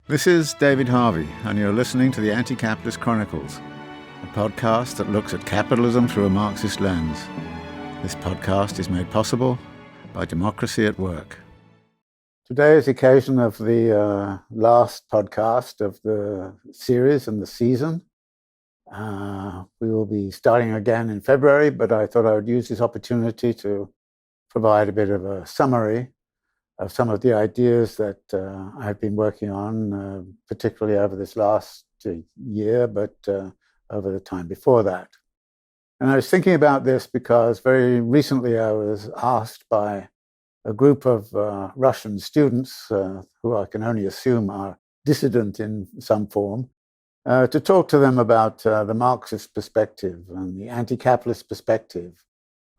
This is David Harvey, and you're listening to the Anti-Capitalist Chronicles, a podcast that looks at capitalism through a Marxist lens. This podcast is made possible by Democracy at Work. Today is the occasion of the last podcast of the series and the season. We will be starting again in February, but I thought I would use this opportunity to provide a bit of a summary of some of the ideas that I've been working on, particularly over this last year, but over the time before that. And I was thinking about this because very recently I was asked by a group of Russian students, who I can only assume are dissident in some form, to talk to them about the Marxist perspective and the anti-capitalist perspective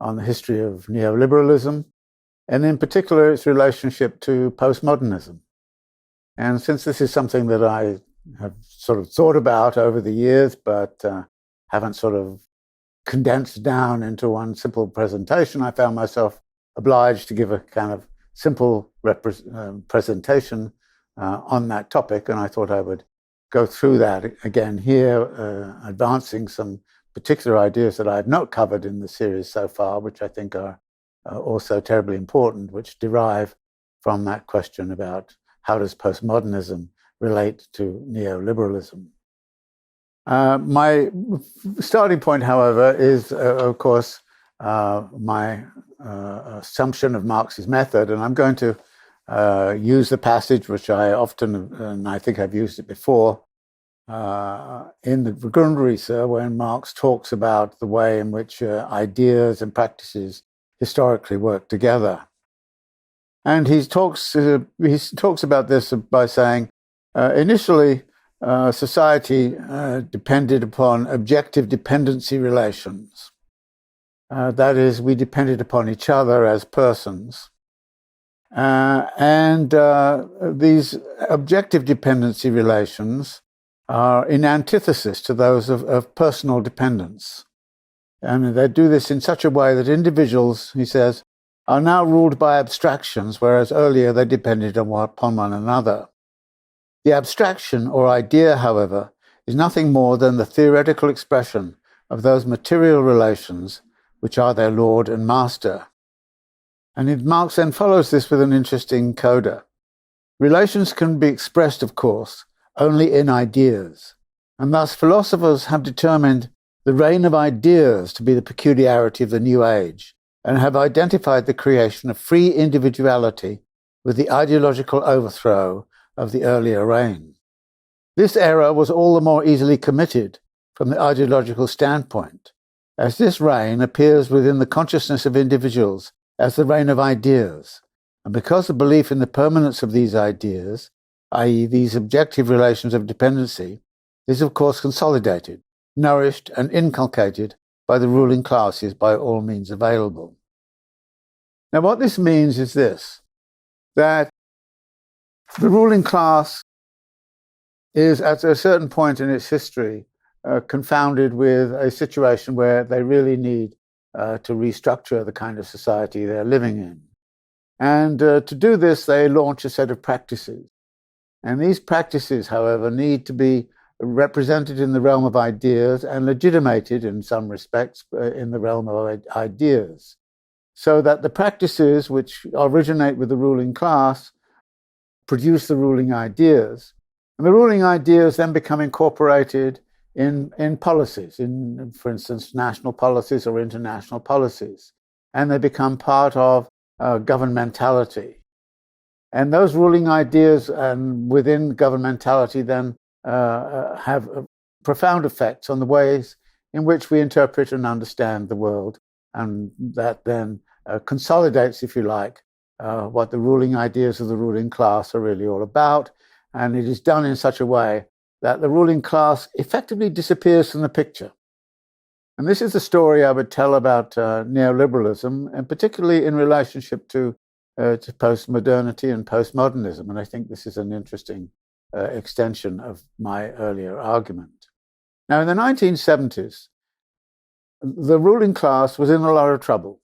on the history of neoliberalism, and in particular its relationship to postmodernism. And since this is something that I have sort of thought about over the years, but haven't sort of condensed down into one simple presentation, I found myself obliged to give a kind of simple presentation on that topic, and I thought I would go through that again here, advancing some particular ideas that I've not covered in the series so far, which I think are also terribly important, which derive from that question about how does postmodernism relate to neoliberalism. My starting point, however, is, of course, my assumption of Marx's method, and I'm going to use the passage which I often, and I think I've used it before, in the Grundrisse, when Marx talks about the way in which ideas and practices historically work together. And he talks about this by saying, initially, society depended upon objective dependency relations. That is, we depended upon each other as persons. And these objective dependency relations are in antithesis to those of personal dependence. And they do this in such a way that individuals, he says, are now ruled by abstractions, whereas earlier they depended upon one another. The abstraction or idea, however, is nothing more than the theoretical expression of those material relations which are their lord and master. And Marx then follows this with an interesting coda. Relations can be expressed, of course, only in ideas, and thus philosophers have determined the reign of ideas to be the peculiarity of the new age, and have identified the creation of free individuality with the ideological overthrow of the earlier reign. This error was all the more easily committed from the ideological standpoint, as this reign appears within the consciousness of individuals as the reign of ideas, and because the belief in the permanence of these ideas, i.e. these objective relations of dependency, is of course consolidated, nourished and inculcated by the ruling classes by all means available. Now what this means is this, that the ruling class is at a certain point in its history confounded with a situation where they really need to restructure the kind of society they're living in. And to do this, they launch a set of practices. And these practices, however, need to be represented in the realm of ideas and legitimated in some respects in the realm of ideas, so that the practices which originate with the ruling class produce the ruling ideas, and the ruling ideas then become incorporated in policies, in, for instance, national policies or international policies, and they become part of governmentality. And those ruling ideas and within governmentality then have profound effects on the ways in which we interpret and understand the world, and that then consolidates, if you like, what the ruling ideas of the ruling class are really all about, and it is done in such a way that the ruling class effectively disappears from the picture. And this is the story I would tell about neoliberalism, and particularly in relationship to post-modernity and postmodernism, and I think this is an interesting extension of my earlier argument. Now, in the 1970s, the ruling class was in a lot of trouble.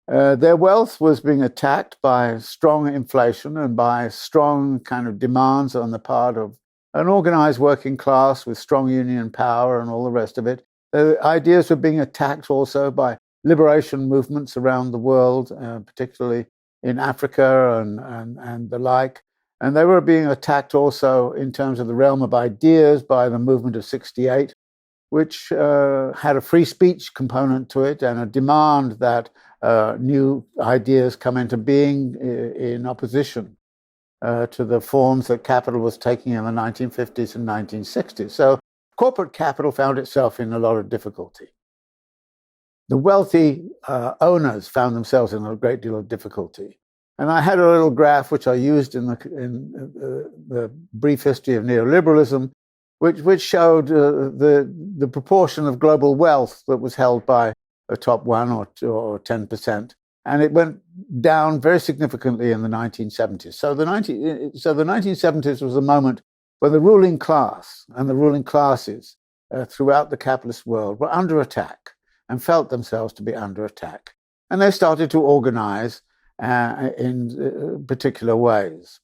Their wealth was being attacked by strong inflation and by strong kind of demands on the part of an organized working class with strong union power and all the rest of it. The ideas were being attacked also by liberation movements around the world, particularly in Africa and the like. And they were being attacked also in terms of the realm of ideas by the movement of '68, which had a free speech component to it and a demand that new ideas come into being in opposition to the forms that capital was taking in the 1950s and 1960s. So corporate capital found itself in a lot of difficulty. The wealthy owners found themselves in a great deal of difficulty. And I had a little graph which I used in the brief history of neoliberalism, which showed the proportion of global wealth that was held by a top 1 or 10%. And it went down very significantly in the 1970s. So the 1970s was a moment when the ruling class and the ruling classes throughout the capitalist world were under attack and felt themselves to be under attack. And they started to organize in particular ways.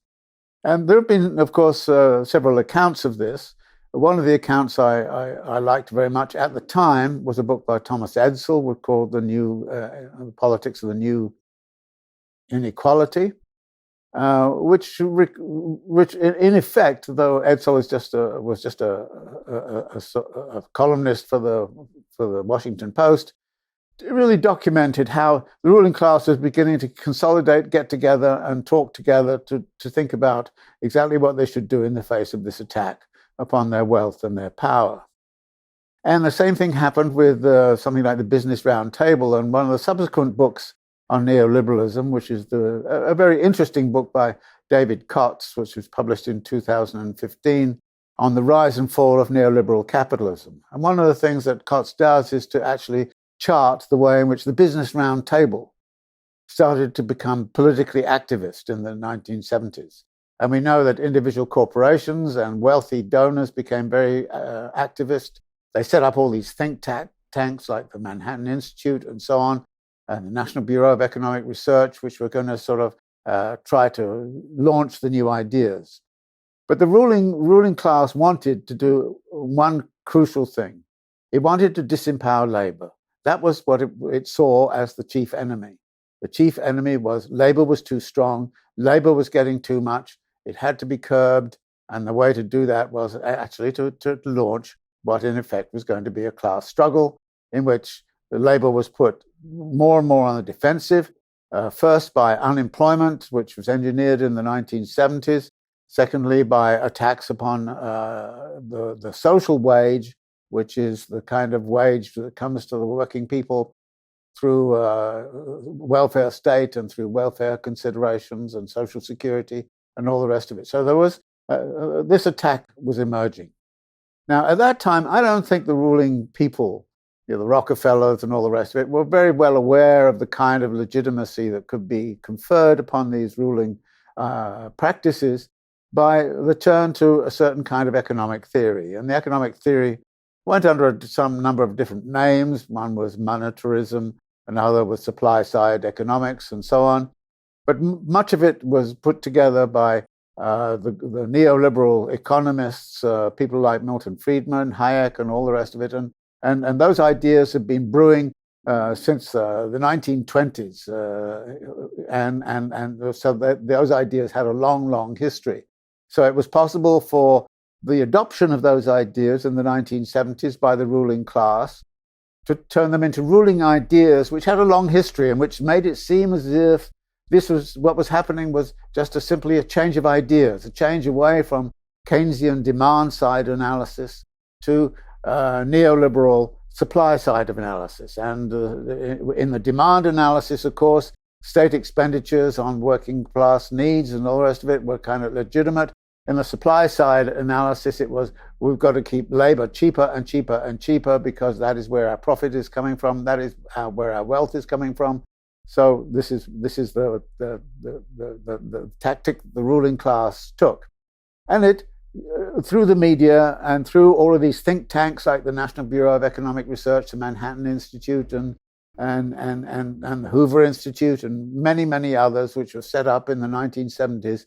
And there have been, of course, several accounts of this. One of the accounts I liked very much at the time was a book by Thomas Edsel called The Politics of the New Inequality, which in effect, though Edsel was just a columnist for the Washington Post, it really documented how the ruling class was beginning to consolidate, get together, and talk together to think about exactly what they should do in the face of this attack upon their wealth and their power. And the same thing happened with something like the Business Roundtable, and one of the subsequent books on neoliberalism, which is a very interesting book by David Kotz, which was published in 2015, on the rise and fall of neoliberal capitalism. And one of the things that Kotz does is to actually chart the way in which the Business Roundtable started to become politically activist in the 1970s. And we know that individual corporations and wealthy donors became very activist. They set up all these think tanks like the Manhattan Institute and so on, and the National Bureau of Economic Research, which were going to sort of try to launch the new ideas. But the ruling class wanted to do one crucial thing. It wanted to disempower labor. That was what it saw as the chief enemy. The chief enemy was labor was too strong, labor was getting too much, it had to be curbed, and the way to do that was actually to launch what in effect was going to be a class struggle in which the labor was put more and more on the defensive, first by unemployment, which was engineered in the 1970s, secondly by attacks upon the social wage, which is the kind of wage that comes to the working people through welfare state and through welfare considerations and social security and all the rest of it. So there was this attack was emerging. Now, at that time, I don't think the ruling people, the Rockefellers and all the rest of it, were very well aware of the kind of legitimacy that could be conferred upon these ruling practices by the turn to a certain kind of economic theory. And the economic theory went under some number of different names. One was monetarism, another was supply-side economics, and so on. But much of it was put together by the neoliberal economists, people like Milton Friedman, Hayek, and all the rest of it. And those ideas have been brewing since the 1920s. And so those ideas had a long, long history. So it was possible for the adoption of those ideas in the 1970s by the ruling class to turn them into ruling ideas which had a long history and which made it seem as if this was what was happening was just simply a change of ideas, a change away from Keynesian demand side analysis to neoliberal supply side of analysis. And in the demand analysis, of course, state expenditures on working class needs and all the rest of it were kind of legitimate. In the supply side analysis, it was, we've got to keep labor cheaper and cheaper and cheaper because that is where our profit is coming from. That is where our wealth is coming from. So this is the tactic the ruling class took. And it, through the media and through all of these think tanks like the National Bureau of Economic Research, the Manhattan Institute, and and the Hoover Institute and many, many others, which were set up in the 1970s,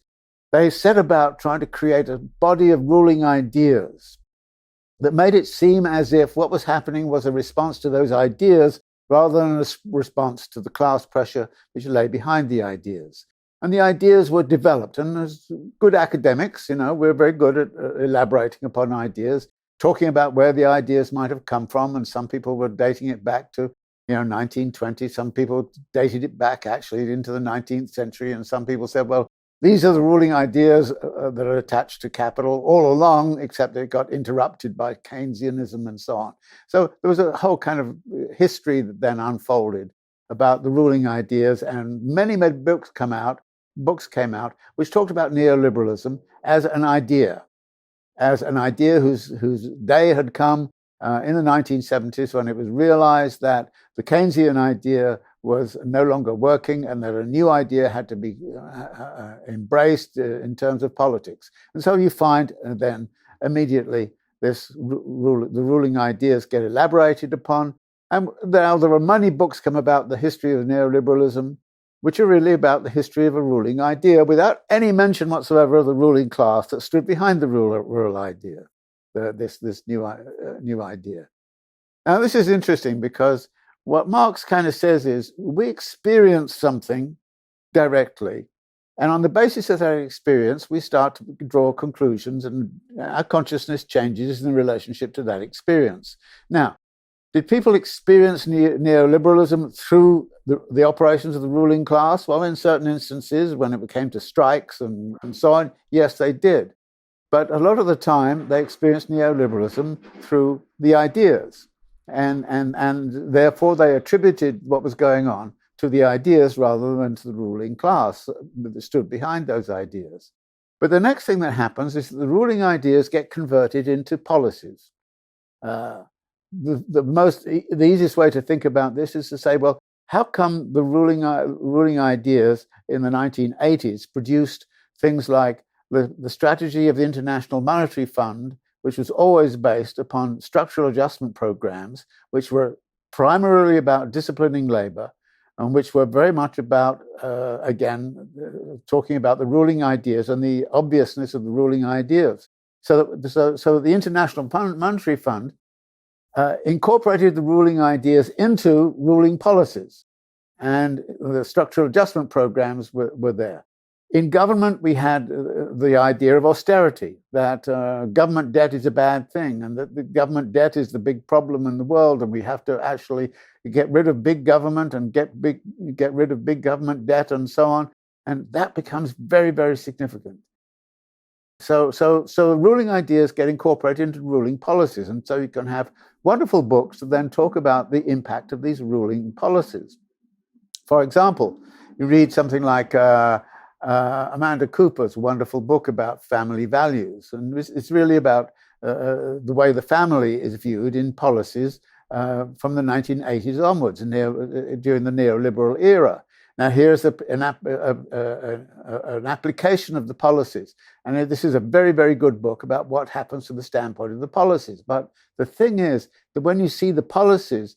they set about trying to create a body of ruling ideas that made it seem as if what was happening was a response to those ideas rather than a response to the class pressure which lay behind the ideas. And the ideas were developed. And as good academics, we're very good at elaborating upon ideas, talking about where the ideas might have come from. And some people were dating it back to 1920. Some people dated it back actually into the 19th century. And some people said, well, these are the ruling ideas that are attached to capital all along, except they got interrupted by Keynesianism and so on. So there was a whole kind of history that then unfolded about the ruling ideas, and many books came out which talked about neoliberalism as an idea whose day had come in the 1970s, when it was realized that the Keynesian idea was no longer working and that a new idea had to be embraced in terms of politics. And so you find then immediately the ruling ideas get elaborated upon. And now there are many books come about the history of neoliberalism, which are really about the history of a ruling idea without any mention whatsoever of the ruling class that stood behind the rural idea, this new idea. Now, this is interesting because what Marx kind of says is we experience something directly, and on the basis of that experience, we start to draw conclusions, and our consciousness changes in relationship to that experience. Now, did people experience neoliberalism through the operations of the ruling class? Well, in certain instances, when it came to strikes and so on, yes, they did. But a lot of the time, they experienced neoliberalism through the ideas. And therefore, they attributed what was going on to the ideas rather than to the ruling class that stood behind those ideas. But the next thing that happens is that the ruling ideas get converted into policies. The easiest way to think about this is to say, well, how come the ruling ideas in the 1980s produced things like the strategy of the International Monetary Fund, which was always based upon structural adjustment programs, which were primarily about disciplining labor, and which were very much about, talking about the ruling ideas and the obviousness of the ruling ideas. So the International Monetary Fund incorporated the ruling ideas into ruling policies, and the structural adjustment programs were there. In government, we had the idea of austerity, that government debt is a bad thing, and that the government debt is the big problem in the world, and we have to actually get rid of big government and get rid of big government debt and so on, and that becomes very, very significant. So ruling ideas get incorporated into ruling policies, and so you can have wonderful books that then talk about the impact of these ruling policies. For example, you read something like Amanda Cooper's wonderful book about family values, and it's really about the way the family is viewed in policies from the 1980s onwards, during the neoliberal era. Now, here's an application of the policies. And this is a very, very good book about what happens from the standpoint of the policies. But the thing is that when you see the policies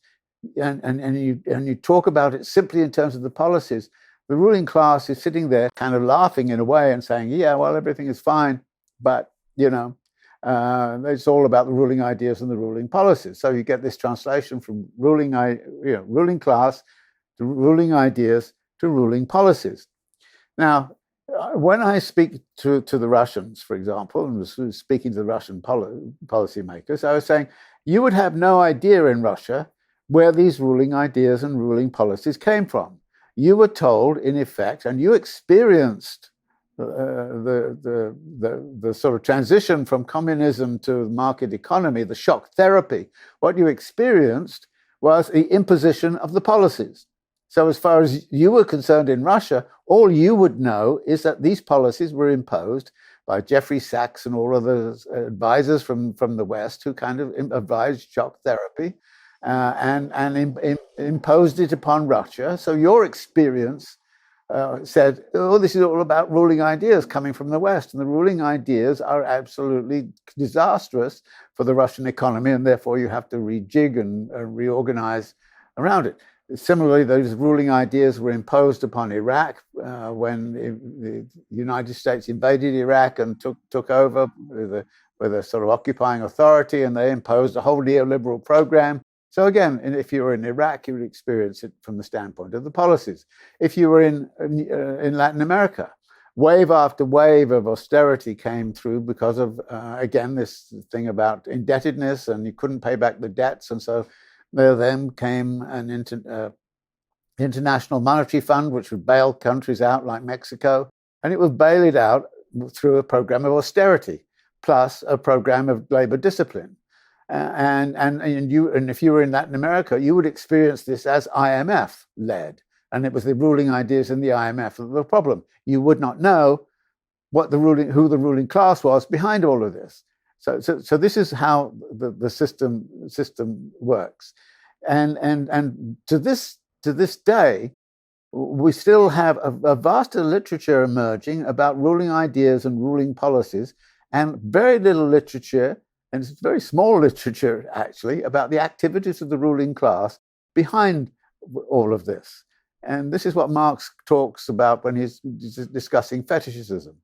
and you talk about it simply in terms of the policies, the ruling class is sitting there kind of laughing in a way and saying, yeah, well, everything is fine, but, it's all about the ruling ideas and the ruling policies. So you get this translation from ruling class to ruling ideas to ruling policies. Now, when I speak to the Russians, for example, and was speaking to the Russian policymakers, I was saying, you would have no idea in Russia where these ruling ideas and ruling policies came from. You were told, in effect, and you experienced the sort of transition from communism to market economy, the shock therapy. What you experienced was the imposition of the policies. So as far as you were concerned in Russia, all you would know is that these policies were imposed by Jeffrey Sachs and all other advisors from the West who kind of advised shock therapy and imposed it upon Russia. So your experience said, oh, this is all about ruling ideas coming from the West. And the ruling ideas are absolutely disastrous for the Russian economy, and therefore you have to rejig and reorganize around it. Similarly, those ruling ideas were imposed upon Iraq when the United States invaded Iraq and took over with a sort of occupying authority, and they imposed a whole neoliberal program. So again, if you were in Iraq, you would experience it from the standpoint of the policies. If you were in Latin America, wave after wave of austerity came through because of, again, this thing about indebtedness, and you couldn't pay back the debts. And so there then came an International Monetary Fund, which would bail countries out like Mexico. And it was bailed out through a program of austerity, plus a program of labor discipline. And if you were in Latin America, you would experience this as IMF led. And it was the ruling ideas in the IMF that were the problem. You would not know who the ruling class was behind all of this. So this is how the system works. And to this day, we still have a vast literature emerging about ruling ideas and ruling policies, and very little literature, and it's very small literature actually, about the activities of the ruling class behind all of this. And this is what Marx talks about when he's discussing fetishism,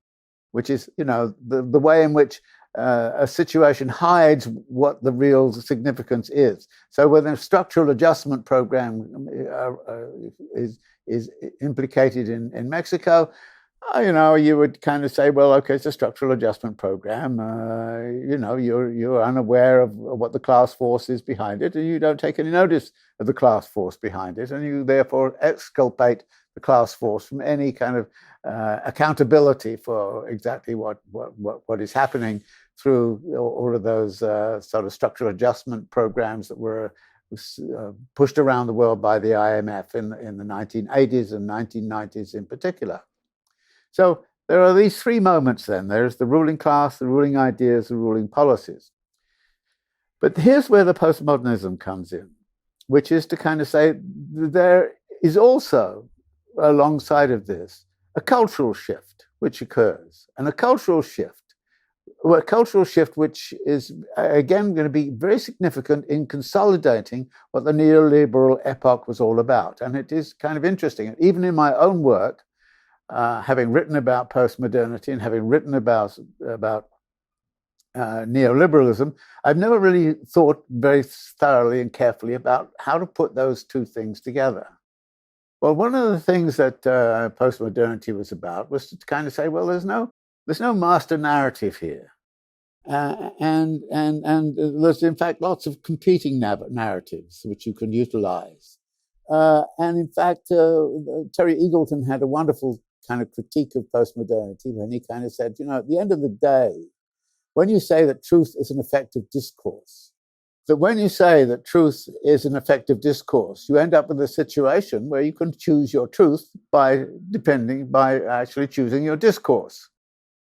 which is, the way in which a situation hides what the real significance is. So when a structural adjustment program is implicated in Mexico, you would kind of say, well, okay, it's a structural adjustment program. You're unaware of what the class force is behind it, and you don't take any notice of the class force behind it, and you therefore exculpate the class force from any kind of accountability for exactly what is happening through all of those sort of structural adjustment programs that were pushed around the world by the IMF in the 1980s and 1990s in particular. So there are these three moments then. There's the ruling class, the ruling ideas, the ruling policies. But here's where the postmodernism comes in, which is to kind of say there is also, alongside of this, a cultural shift which occurs. And a cultural shift which is, again, going to be very significant in consolidating what the neoliberal epoch was all about. And it is kind of interesting. Even in my own work, having written about post-modernity and having written about neoliberalism, I've never really thought very thoroughly and carefully about how to put those two things together. Well, one of the things that post-modernity was about was to kind of say, well, there's no master narrative here. And there's, in fact, lots of competing narratives which you can utilize. And in fact, Terry Eagleton had a wonderful kind of critique of postmodernity when he kind of said, at the end of the day, when you say that truth is an effective discourse, that when you say that truth is an effective discourse, you end up with a situation where you can choose your truth by actually choosing your discourse.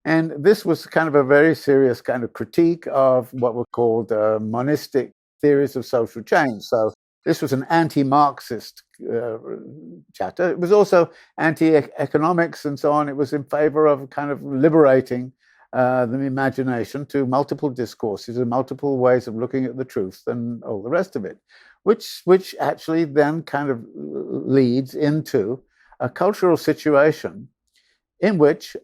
And this was kind of a very serious kind of critique of what were called monistic theories of social change. So this was an anti-Marxist chapter. It was also anti-economics and so on. It was in favor of kind of liberating the imagination to multiple discourses and multiple ways of looking at the truth and all the rest of it, which actually then kind of leads into a cultural situation in which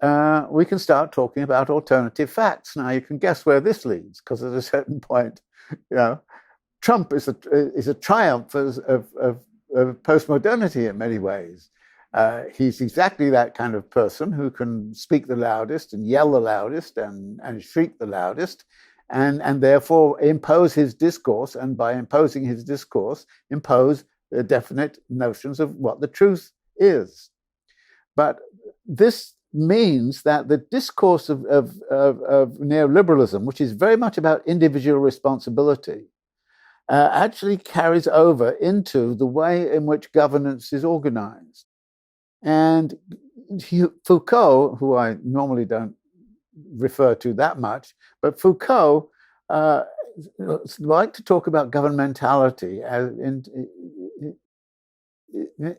we can start talking about alternative facts. Now, you can guess where this leads, because at a certain point, Trump is a triumph of postmodernity in many ways. He's exactly that kind of person who can speak the loudest and yell the loudest and shriek the loudest, and therefore impose his discourse, and by imposing his discourse, impose definite notions of what the truth is. But this means that the discourse of neoliberalism, which is very much about individual responsibility, actually carries over into the way in which governance is organized. And Foucault, who I normally don't refer to that much, but Foucault liked to talk about governmentality as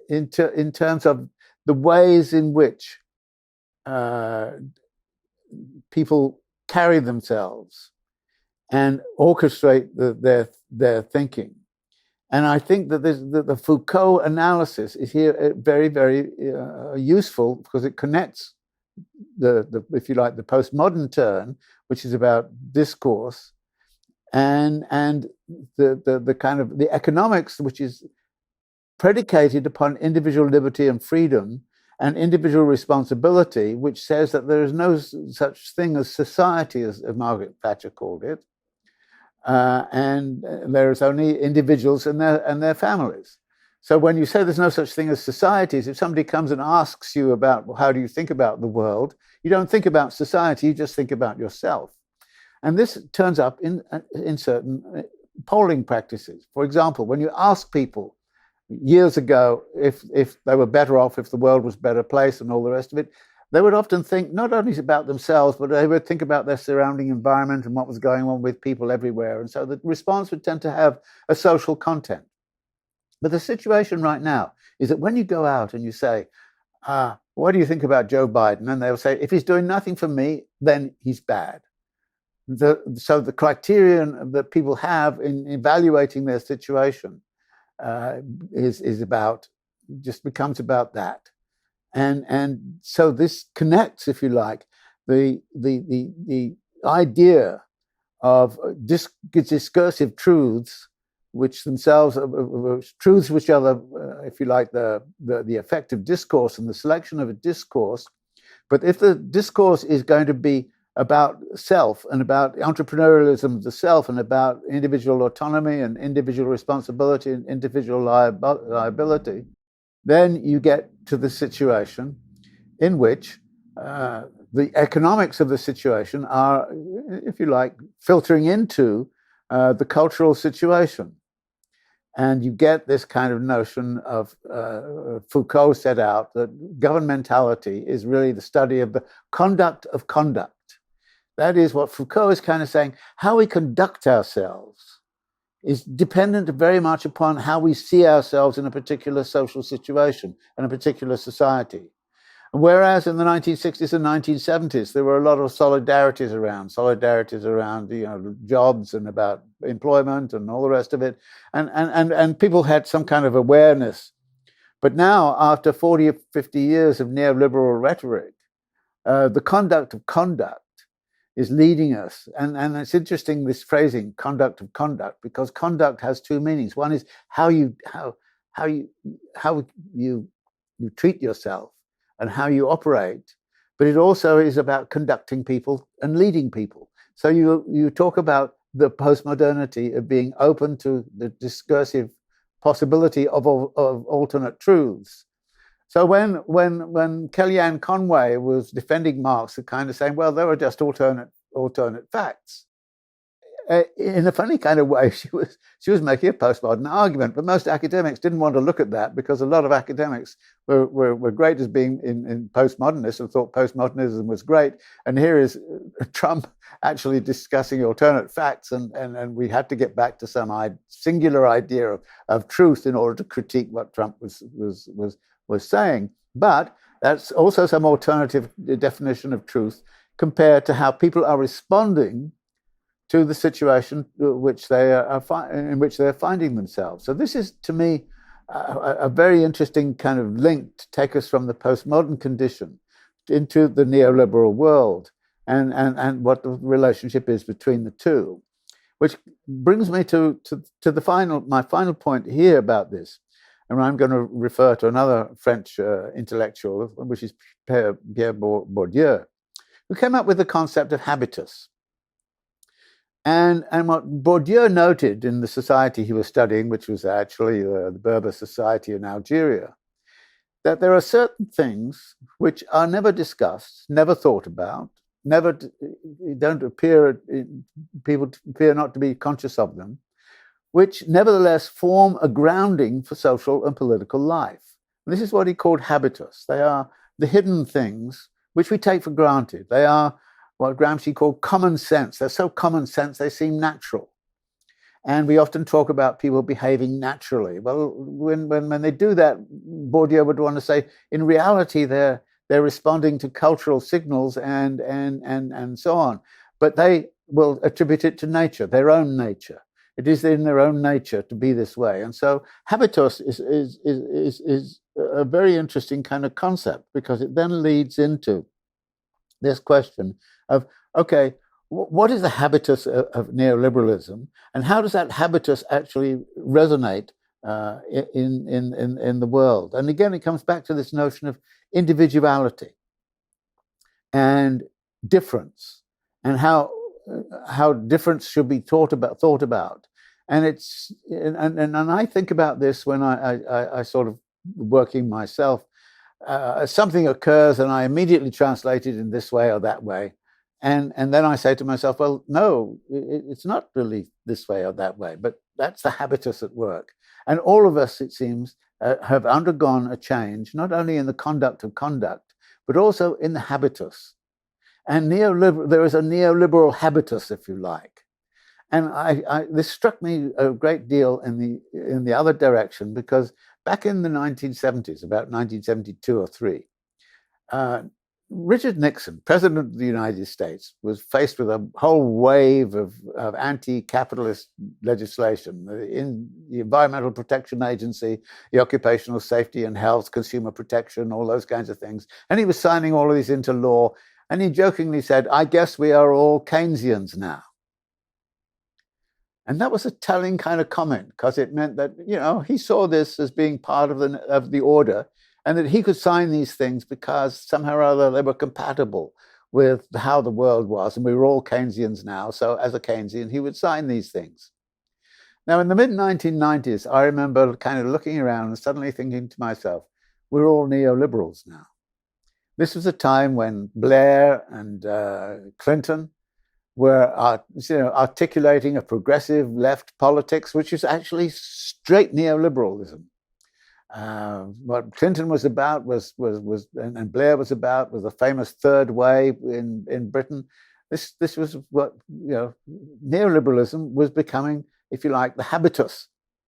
in terms of the ways in which people carry themselves and orchestrate their thinking. And I think that the Foucault analysis is here very, very useful, because it connects if you like, the postmodern turn, which is about discourse, and the kind of the economics, which is predicated upon individual liberty and freedom and individual responsibility, which says that there is no such thing as society, as Margaret Thatcher called it, and there is only individuals and their families. So when you say there's no such thing as societies, if somebody comes and asks you about, well, how do you think about the world, you don't think about society, you just think about yourself. And this turns up in certain polling practices. For example, when you ask people years ago if they were better off, if the world was a better place and all the rest of it, they would often think not only about themselves, but they would think about their surrounding environment and what was going on with people everywhere. And so the response would tend to have a social content. But the situation right now is that when you go out and you say, what do you think about Joe Biden? And they'll say, if he's doing nothing for me, then he's bad. So the criterion that people have in evaluating their situation is about, just becomes about that. And so this connects, if you like, the idea of discursive truths, which themselves are truths which are if you like, the effect of discourse and the selection of a discourse. But if the discourse is going to be about self and about entrepreneurialism of the self and about individual autonomy and individual responsibility and individual liability, then you get to the situation in which the economics of the situation are, if you like, filtering into the cultural situation. And you get this kind of notion of Foucault set out that governmentality is really the study of the conduct of conduct. That is what Foucault is kind of saying. How we conduct ourselves is dependent very much upon how we see ourselves in a particular social situation, in a particular society. Whereas in the 1960s and 1970s, there were a lot of solidarities around, jobs and about employment and all the rest of it. And people had some kind of awareness. But now, after 40 or 50 years of neoliberal rhetoric, the conduct of conduct is leading us. And it's interesting, this phrasing, conduct of conduct, because conduct has two meanings. One is how you treat yourself and how you operate, but it also is about conducting people and leading people. So you talk about the post-modernity of being open to the discursive possibility of alternate truths. So when Kellyanne Conway was defending Marx, kind of saying, well, there were just alternate facts. In a funny kind of way, she was making a postmodern argument, but most academics didn't want to look at that, because a lot of academics were great as being in postmodernists and thought postmodernism was great. And here is Trump actually discussing alternate facts, and we had to get back to some singular idea of truth in order to critique what Trump was saying. But that's also some alternative definition of truth compared to how people are responding to the situation in which they're finding themselves. So this is, to me, a very interesting kind of link to take us from the postmodern condition into the neoliberal world, and what the relationship is between the two, which brings me to my final point here about this. And I'm going to refer to another French intellectual, which is Pierre Bourdieu, who came up with the concept of habitus. And what Bourdieu noted in the society he was studying, which was actually the Berber society in Algeria, that there are certain things which are never discussed, never thought about, people appear not to be conscious of them, which nevertheless form a grounding for social and political life. And this is what he called habitus. They are the hidden things which we take for granted. They are what Gramsci called common sense. They're so common sense, they seem natural. And we often talk about people behaving naturally. Well, when they do that, Bourdieu would want to say, in reality, they're responding to cultural signals and so on. But they will attribute it to nature, their own nature. It is in their own nature to be this way. And so habitus is a very interesting kind of concept, because it then leads into this question of, okay, what is the habitus of neoliberalism, and how does that habitus actually resonate in the world? And again, it comes back to this notion of individuality and difference, and how difference should be thought about. And it's and I think about this when I sort of working myself. Something occurs and I immediately translate it in this way or that way. And then I say to myself, well, no, it's not really this way or that way, but that's the habitus at work. And all of us, it seems, have undergone a change, not only in the conduct of conduct, but also in the habitus. And there is a neoliberal habitus, if you like. And this struck me a great deal in the other direction, because back in the 1970s, about 1972 or 3, Richard Nixon, President of the United States, was faced with a whole wave of anti-capitalist legislation in the Environmental Protection Agency, the Occupational Safety and Health, Consumer Protection, all those kinds of things. And he was signing all of these into law. And he jokingly said, "I guess we are all Keynesians now." And that was a telling kind of comment, because it meant that, he saw this as being part of the order, and that he could sign these things because somehow or other they were compatible with how the world was, and we were all Keynesians now. So as a Keynesian, he would sign these things. Now, in the mid-1990s, I remember kind of looking around and suddenly thinking to myself, we're all neoliberals now. This was a time when Blair and Clinton were articulating a progressive left politics, which is actually straight neoliberalism. What Clinton was about and Blair was about was the famous third way in Britain. This was what neoliberalism was becoming, if you like, the habitus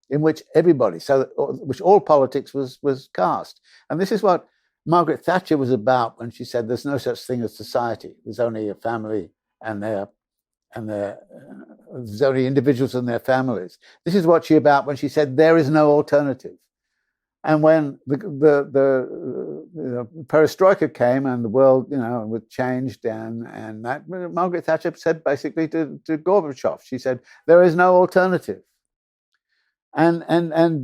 in which everybody, which all politics was cast. And this is what Margaret Thatcher was about when she said there's no such thing as society. There's only a family and there's only individuals and their families. This is what she about when she said there is no alternative. And when the perestroika came and the world, was changed, and that, Margaret Thatcher said basically to Gorbachev, she said there is no alternative. And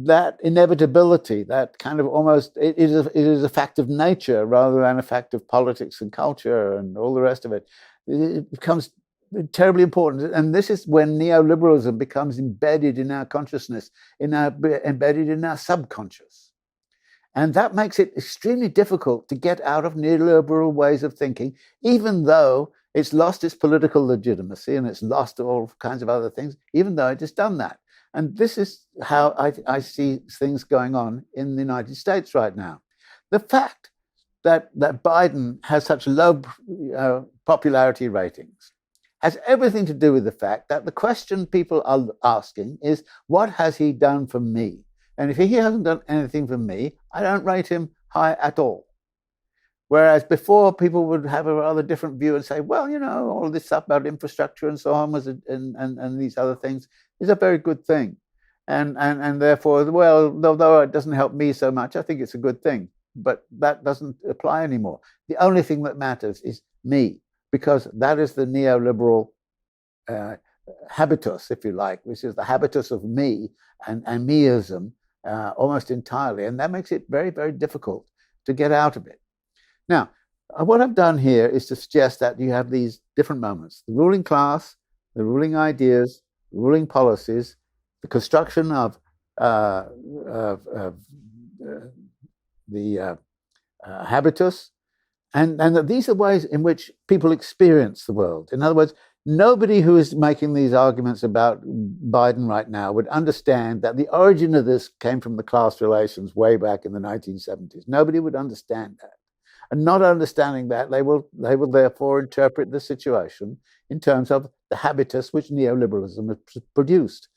that inevitability, that kind of almost, it is a fact of nature rather than a fact of politics and culture and all the rest of it. It becomes terribly important. And this is when neoliberalism becomes embedded in our consciousness, embedded in our subconscious. And that makes it extremely difficult to get out of neoliberal ways of thinking, even though it's lost its political legitimacy and it's lost all kinds of other things, even though it has done that. And this is how I see things going on in the United States right now. The fact that Biden has such low popularity ratings has everything to do with the fact that the question people are asking is, what has he done for me? And if he hasn't done anything for me, I don't rate him high at all. Whereas before, people would have a rather different view and say, well, all this stuff about infrastructure and so on and these other things is a very good thing. And therefore, well, although it doesn't help me so much, I think it's a good thing. But that doesn't apply anymore. The only thing that matters is me, because that is the neoliberal habitus, if you like, which is the habitus of me and meism almost entirely. And that makes it very, very difficult to get out of it. Now, what I've done here is to suggest that you have these different moments: the ruling class, the ruling ideas, ruling policies, the construction of the habitus, and that these are ways in which people experience the world. In other words, nobody who is making these arguments about Biden right now would understand that the origin of this came from the class relations way back in the 1970s. Nobody would understand that. And not understanding that, they will therefore interpret the situation in terms of the habitus which neoliberalism has produced.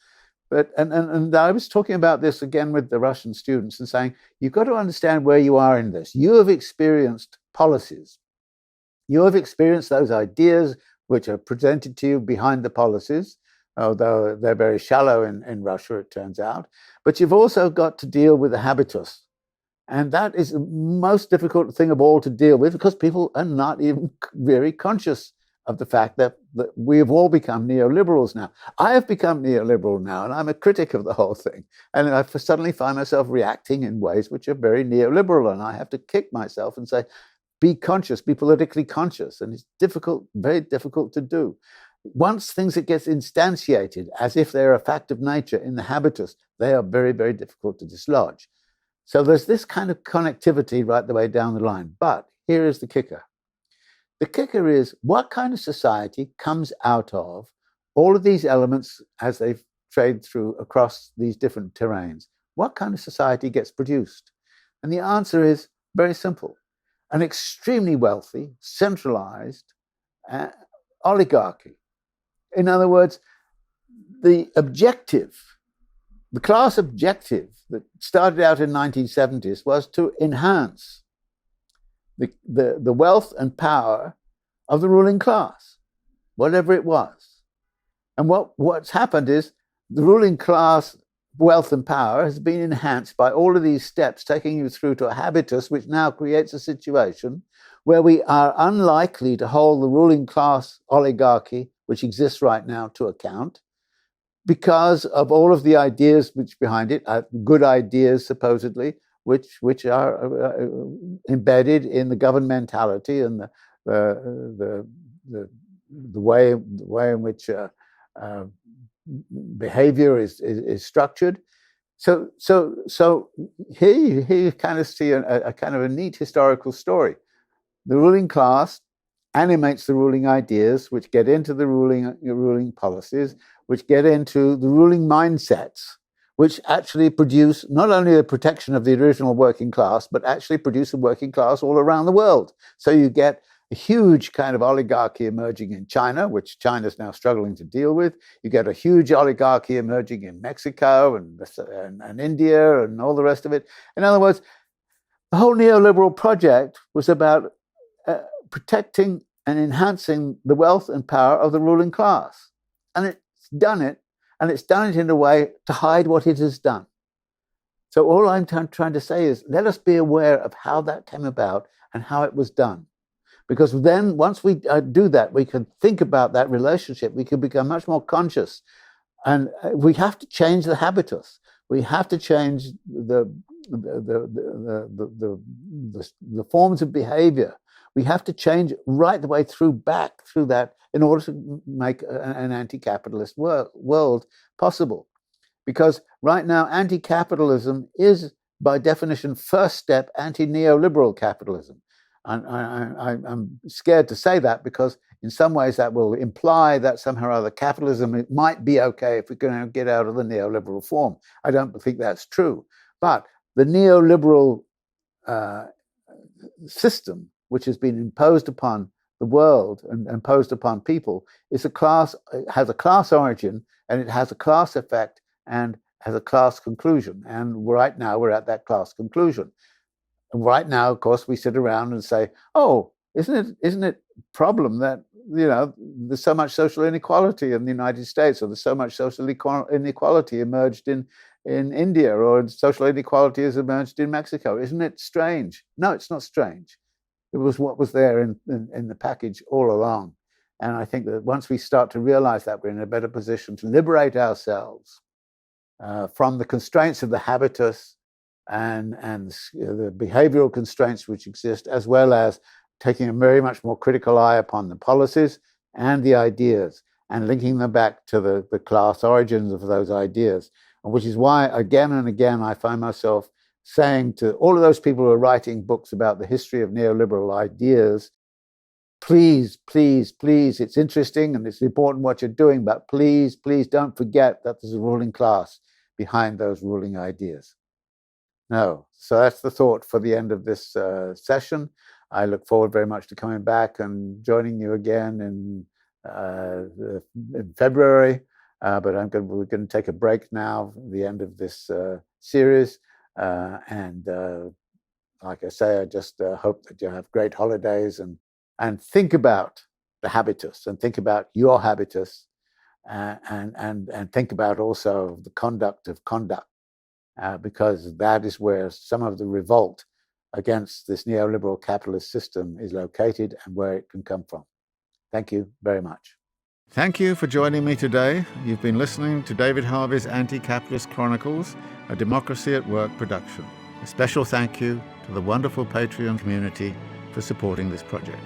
But and I was talking about this again with the Russian students and saying, you've got to understand where you are in this. You have experienced policies. You have experienced those ideas which are presented to you behind the policies. although they're very shallow in Russia, it turns out. But you've also got to deal with the habitus. And that is the most difficult thing of all to deal with, because people are not even very conscious of the fact that we have all become neoliberals now. I have become neoliberal now, and I'm a critic of the whole thing. And I suddenly find myself reacting in ways which are very neoliberal, and I have to kick myself and say, be conscious, be politically conscious. And it's difficult, very difficult to do. Once things that get instantiated as if they're a fact of nature in the habitus, they are very, very difficult to dislodge. So there's this kind of connectivity right the way down the line. But here is the kicker. The kicker is, what kind of society comes out of all of these elements as they trade through across these different terrains? What kind of society gets produced? And the answer is very simple. An extremely wealthy, centralized oligarchy. In other words, the class objective that started out in the 1970s was to enhance the wealth and power of the ruling class, whatever it was. And what's happened is the ruling class wealth and power has been enhanced by all of these steps, taking you through to a habitus, which now creates a situation where we are unlikely to hold the ruling class oligarchy, which exists right now, to account, because of all of the ideas which behind it, good ideas supposedly, which are embedded in the governmentality and the way in which behavior is structured. So here you kind of see a kind of a neat historical story. The ruling class animates the ruling ideas, which get into the ruling policies, which get into the ruling mindsets, which actually produce not only the protection of the original working class, but actually produce a working class all around the world. So you get a huge kind of oligarchy emerging in China, which China's now struggling to deal with. You get a huge oligarchy emerging in Mexico and India and all the rest of it. In other words, the whole neoliberal project was about protecting and enhancing the wealth and power of the ruling class. And it's done it, and it's done it in a way to hide what it has done. So all I'm trying to say is, let us be aware of how that came about and how it was done. Because then once we do that, we can think about that relationship. We can become much more conscious. And we have to change the habitus. We have to change the forms of behavior. We have to change right the way back through that in order to make an anti-capitalist world possible. Because right now, anti-capitalism is, by definition, first step anti-neoliberal capitalism. I'm scared to say that, because in some ways that will imply that somehow or other capitalism, it might be okay if we're going to get out of the neoliberal form. I don't think that's true. But the neoliberal system, which has been imposed upon the world and imposed upon people, has a class origin, and it has a class effect and has a class conclusion. And right now we're at that class conclusion. And right now, of course, we sit around and say, "Oh, isn't it a problem that there's so much social inequality in the United States, or there's so much social inequality emerged in India, or social inequality has emerged in Mexico? Isn't it strange?" No, it's not strange. It was what was there in the package all along. And I think that once we start to realize that, we're in a better position to liberate ourselves from the constraints of the habitus and the behavioral constraints which exist, as well as taking a very much more critical eye upon the policies and the ideas, and linking them back to the class origins of those ideas. And which is why, again and again, I find myself saying to all of those people who are writing books about the history of neoliberal ideas, please, please, please, it's interesting and it's important what you're doing, but please, please don't forget that there's a ruling class behind those ruling ideas. No. So that's the thought for the end of this session. I look forward very much to coming back and joining you again in February. But we're going to take a break now at the end of this series. And like I say, I just hope that you have great holidays and think about the habitus and think about your habitus and think about also the conduct of conduct, because that is where some of the revolt against this neoliberal capitalist system is located and where it can come from. Thank you very much. Thank you for joining me today. You've been listening to David Harvey's Anti-Capitalist Chronicles, a Democracy at Work production. A special thank you to the wonderful Patreon community for supporting this project.